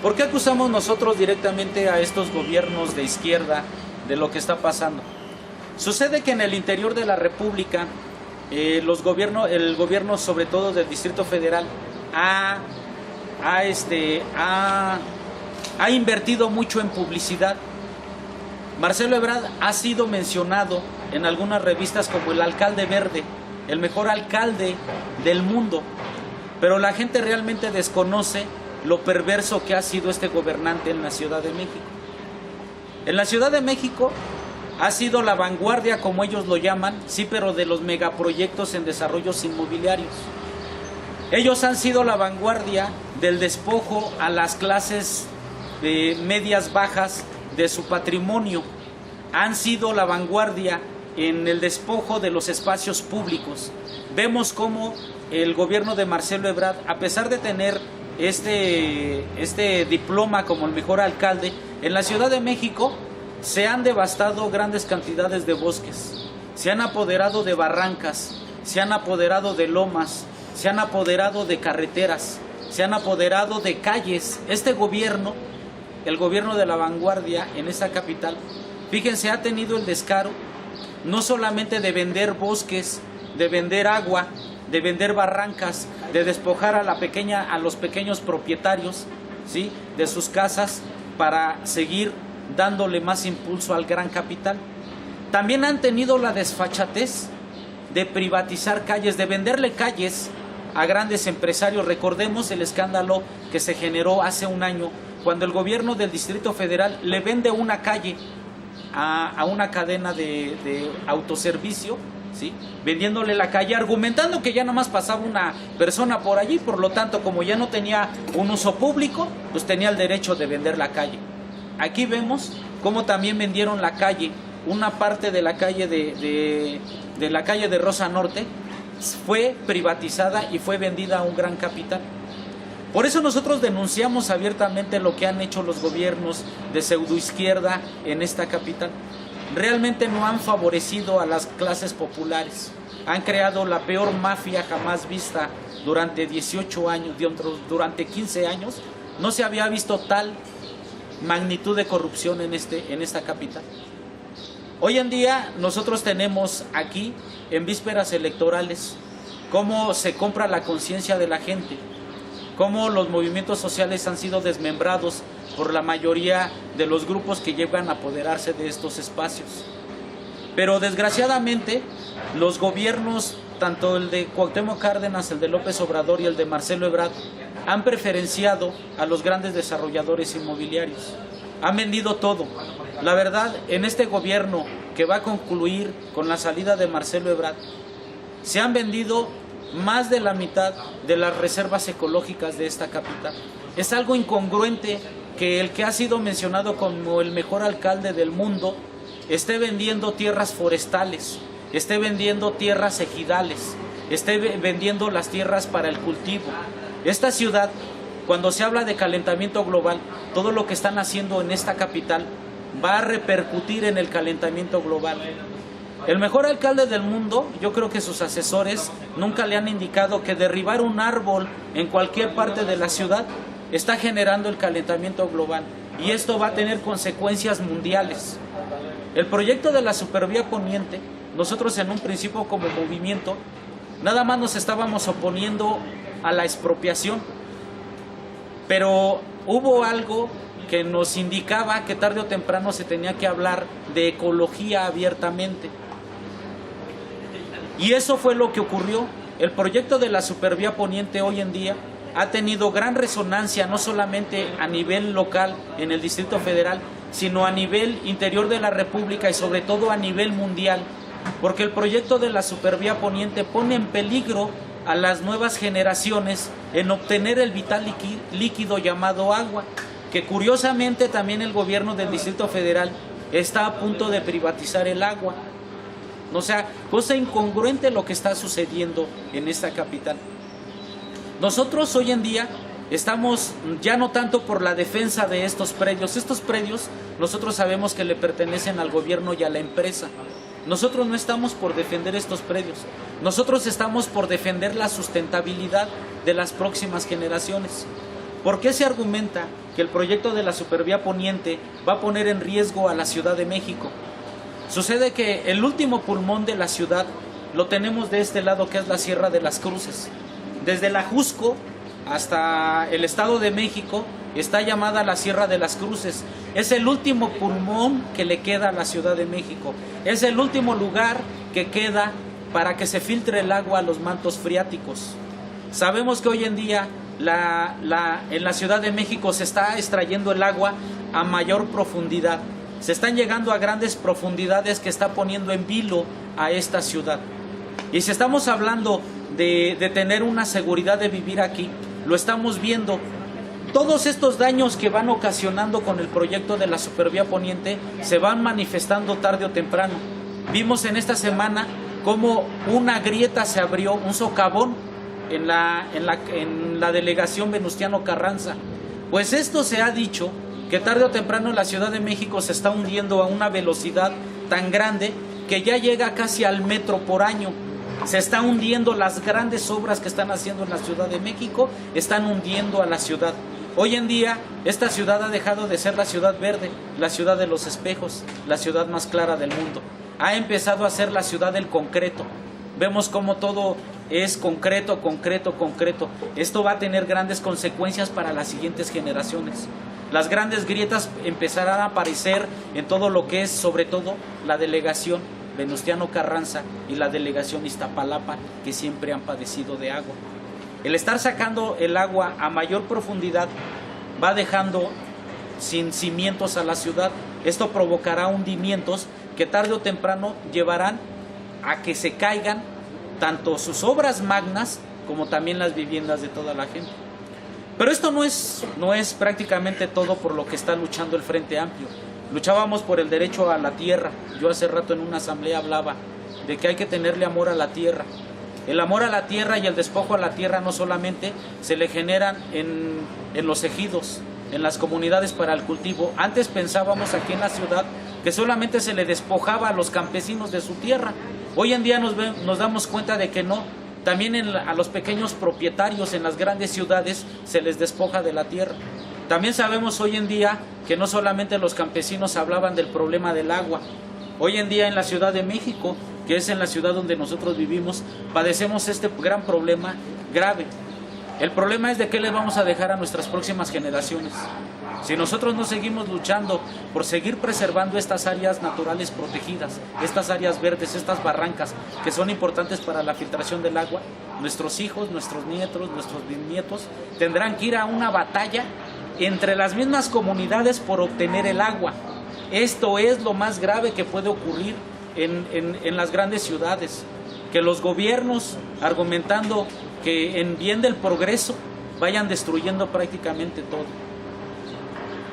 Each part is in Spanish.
¿Por qué acusamos nosotros directamente a estos gobiernos de izquierda de lo que está pasando? Sucede que en el interior de la República, el gobierno sobre todo del Distrito Federal ha invertido mucho en publicidad. Marcelo Ebrard ha sido mencionado en algunas revistas como el alcalde verde, el mejor alcalde del mundo, pero la gente realmente desconoce lo perverso que ha sido este gobernante en la Ciudad de México. En la Ciudad de México ha sido la vanguardia, como ellos lo llaman, sí, pero de los megaproyectos en desarrollos inmobiliarios. Ellos han sido la vanguardia del despojo a las clases medias bajas de su patrimonio. Han sido la vanguardia en el despojo de los espacios públicos. Vemos cómo el gobierno de Marcelo Ebrard, a pesar de tener este diploma como el mejor alcalde, en la Ciudad de México se han devastado grandes cantidades de bosques, se han apoderado de barrancas, se han apoderado de lomas, se han apoderado de carreteras, se han apoderado de calles. Este gobierno, el gobierno de la vanguardia en esta capital, fíjense, ha tenido el descaro no solamente de vender bosques, de vender agua, de vender barrancas, de despojar a los pequeños propietarios, ¿sí?, de sus casas para seguir dándole más impulso al gran capital. También han tenido la desfachatez de privatizar calles, de venderle calles a grandes empresarios. Recordemos el escándalo que se generó hace un año cuando el gobierno del Distrito Federal le vende una calle a una cadena de autoservicio, ¿sí?, vendiéndole la calle, argumentando que ya nomás pasaba una persona por allí, por lo tanto, como ya no tenía un uso público, pues tenía el derecho de vender la calle. Aquí vemos cómo también vendieron la calle, una parte de la calle de la calle de Rosa Norte fue privatizada y fue vendida a un gran capital. Por eso nosotros denunciamos abiertamente lo que han hecho los gobiernos de pseudoizquierda en esta capital. Realmente no han favorecido a las clases populares. Han creado la peor mafia jamás vista durante 18 años, durante 15 años. No se había visto tal magnitud de corrupción en esta capital. Hoy en día nosotros tenemos aquí, en vísperas electorales, cómo se compra la conciencia de la gente, cómo los movimientos sociales han sido desmembrados por la mayoría de los grupos que llegan a apoderarse de estos espacios. Pero desgraciadamente los gobiernos, tanto el de Cuauhtémoc Cárdenas, el de López Obrador y el de Marcelo Ebrard, han preferenciado a los grandes desarrolladores inmobiliarios. Han vendido todo. La verdad, en este gobierno que va a concluir con la salida de Marcelo Ebrard, se han vendido más de la mitad de las reservas ecológicas de esta capital. Es algo incongruente que el que ha sido mencionado como el mejor alcalde del mundo esté vendiendo tierras forestales, esté vendiendo tierras ejidales, esté vendiendo las tierras para el cultivo. Esta ciudad, cuando se habla de calentamiento global, todo lo que están haciendo en esta capital va a repercutir en el calentamiento global. El mejor alcalde del mundo, yo creo que sus asesores nunca le han indicado que derribar un árbol en cualquier parte de la ciudad está generando el calentamiento global, y esto va a tener consecuencias mundiales. El proyecto de la Supervía Poniente, nosotros en un principio como movimiento, nada más nos estábamos oponiendo a la expropiación, pero hubo algo que nos indicaba que tarde o temprano se tenía que hablar de ecología abiertamente. Y eso fue lo que ocurrió. El proyecto de la Supervía Poniente hoy en día ha tenido gran resonancia, no solamente a nivel local en el Distrito Federal, sino a nivel interior de la República y sobre todo a nivel mundial, porque el proyecto de la Supervía Poniente pone en peligro a las nuevas generaciones en obtener el vital líquido llamado agua, que curiosamente también el gobierno del Distrito Federal está a punto de privatizar el agua. O sea, cosa incongruente lo que está sucediendo en esta capital. Nosotros hoy en día estamos ya no tanto por la defensa de estos predios. Estos predios nosotros sabemos que le pertenecen al gobierno y a la empresa. Nosotros no estamos por defender estos predios. Nosotros estamos por defender la sustentabilidad de las próximas generaciones. ¿Por qué se argumenta que el proyecto de la Supervía Poniente va a poner en riesgo a la Ciudad de México. Sucede que el último pulmón de la ciudad lo tenemos de este lado, que es la Sierra de las Cruces. Desde la Ajusco hasta el Estado de México está llamada la Sierra de las Cruces. Es el último pulmón que le queda a la Ciudad de México. Es el último lugar que queda para que se filtre el agua a los mantos freáticos. Sabemos que hoy en día en la Ciudad de México se está extrayendo el agua a mayor profundidad. Se están llegando a grandes profundidades que está poniendo en vilo a esta ciudad. Y si estamos hablando de tener una seguridad de vivir aquí, lo estamos viendo. Todos estos daños que van ocasionando con el proyecto de la Supervía Poniente se van manifestando tarde o temprano. Vimos en esta semana cómo una grieta se abrió, un socavón en la delegación Venustiano Carranza. Pues esto se ha dicho que tarde o temprano la Ciudad de México se está hundiendo a una velocidad tan grande que ya llega casi al metro por año. Se está hundiendo, las grandes obras que están haciendo en la Ciudad de México están hundiendo a la ciudad. Hoy en día esta ciudad ha dejado de ser la ciudad verde, la ciudad de los espejos, la ciudad más clara del mundo. Ha empezado a ser la ciudad del concreto. Vemos cómo todo es concreto, concreto, concreto. Esto va a tener grandes consecuencias para las siguientes generaciones. Las grandes grietas empezarán a aparecer en todo lo que es, sobre todo, la delegación Venustiano Carranza y la delegación Iztapalapa, que siempre han padecido de agua. El estar sacando el agua a mayor profundidad va dejando sin cimientos a la ciudad. Esto provocará hundimientos que tarde o temprano llevarán a que se caigan tanto sus obras magnas como también las viviendas de toda la gente. Pero esto no es prácticamente todo por lo que está luchando el Frente Amplio. Luchábamos por el derecho a la tierra. Yo hace rato en una asamblea hablaba de que hay que tenerle amor a la tierra. El amor a la tierra y el despojo a la tierra no solamente se le generan en los ejidos, en las comunidades para el cultivo. Antes pensábamos aquí en la ciudad que solamente se le despojaba a los campesinos de su tierra. Hoy en día nos damos cuenta de que no. También a los pequeños propietarios en las grandes ciudades se les despoja de la tierra. También sabemos hoy en día que no solamente los campesinos hablaban del problema del agua. Hoy en día en la Ciudad de México, que es en la ciudad donde nosotros vivimos, padecemos este gran problema grave. El problema es de qué le vamos a dejar a nuestras próximas generaciones. Si nosotros no seguimos luchando por seguir preservando estas áreas naturales protegidas, estas áreas verdes, estas barrancas que son importantes para la filtración del agua, nuestros hijos, nuestros nietos, nuestros bisnietos tendrán que ir a una batalla entre las mismas comunidades por obtener el agua. Esto es lo más grave que puede ocurrir en las grandes ciudades, que los gobiernos, argumentando que en bien del progreso, vayan destruyendo prácticamente todo.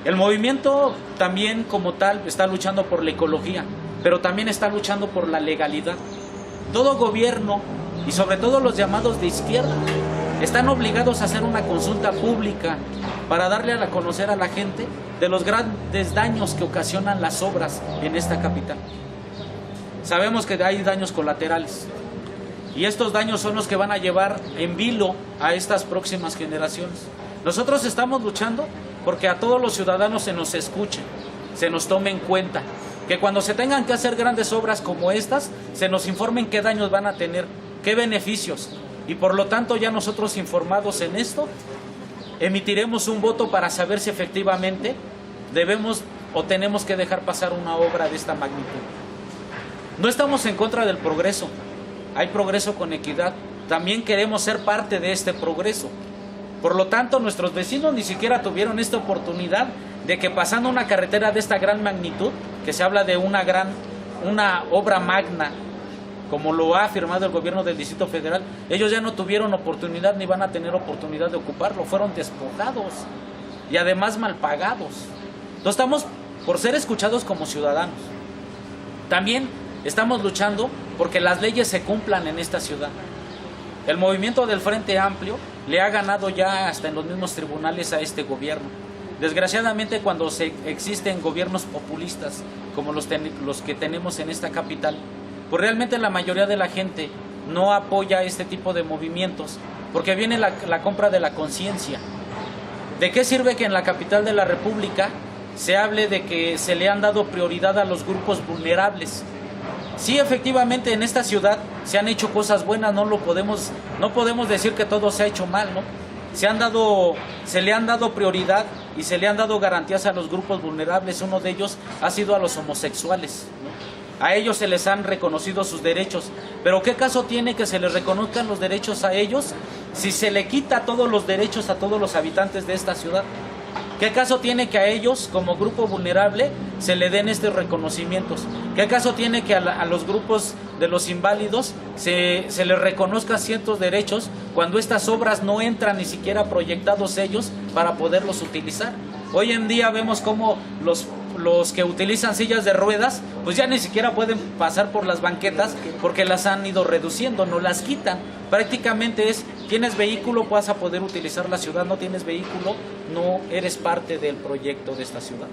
El movimiento también como tal está luchando por la ecología, pero también está luchando por la legalidad. Todo gobierno, y sobre todo los llamados de izquierda, están obligados a hacer una consulta pública para darle a conocer a la gente de los grandes daños que ocasionan las obras en esta capital. Sabemos que hay daños colaterales y estos daños son los que van a llevar en vilo a estas próximas generaciones. Nosotros estamos luchando porque a todos los ciudadanos se nos escuche, se nos tome en cuenta, que cuando se tengan que hacer grandes obras como estas, se nos informen qué daños van a tener, qué beneficios, y por lo tanto ya nosotros informados en esto, emitiremos un voto para saber si efectivamente debemos o tenemos que dejar pasar una obra de esta magnitud. No estamos en contra del progreso, hay progreso con equidad, también queremos ser parte de este progreso. Por lo tanto, nuestros vecinos ni siquiera tuvieron esta oportunidad de que pasando una carretera de esta gran magnitud, que se habla de una obra magna, como lo ha afirmado el gobierno del Distrito Federal, ellos ya no tuvieron oportunidad ni van a tener oportunidad de ocuparlo, fueron despojados y además mal pagados. Entonces estamos por ser escuchados como ciudadanos. También estamos luchando porque las leyes se cumplan en esta ciudad. El movimiento del Frente Amplio le ha ganado ya hasta en los mismos tribunales a este gobierno. Desgraciadamente, cuando existen gobiernos populistas como los que tenemos en esta capital, pues realmente la mayoría de la gente no apoya este tipo de movimientos porque viene la compra de la conciencia. ¿De qué sirve que en la capital de la República se hable de que se le han dado prioridad a los grupos vulnerables? Sí, efectivamente en esta ciudad se han hecho cosas buenas, no podemos decir que todo se ha hecho mal, ¿no? Se le han dado prioridad y se le han dado garantías a los grupos vulnerables. Uno de ellos ha sido a los homosexuales, ¿no? A ellos se les han reconocido sus derechos. Pero ¿qué caso tiene que se les reconozcan los derechos a ellos si se le quita todos los derechos a todos los habitantes de esta ciudad? ¿Qué caso tiene que a ellos, como grupo vulnerable, se le den estos reconocimientos? ¿Qué caso tiene que a los grupos de los inválidos se les reconozcan ciertos derechos cuando estas obras no entran ni siquiera proyectados ellos para poderlos utilizar? Hoy en día vemos cómo los que utilizan sillas de ruedas, pues ya ni siquiera pueden pasar por las banquetas porque las han ido reduciendo, no las quitan. Prácticamente es, tienes vehículo, vas a poder utilizar la ciudad, no tienes vehículo, no eres parte del proyecto de esta ciudad.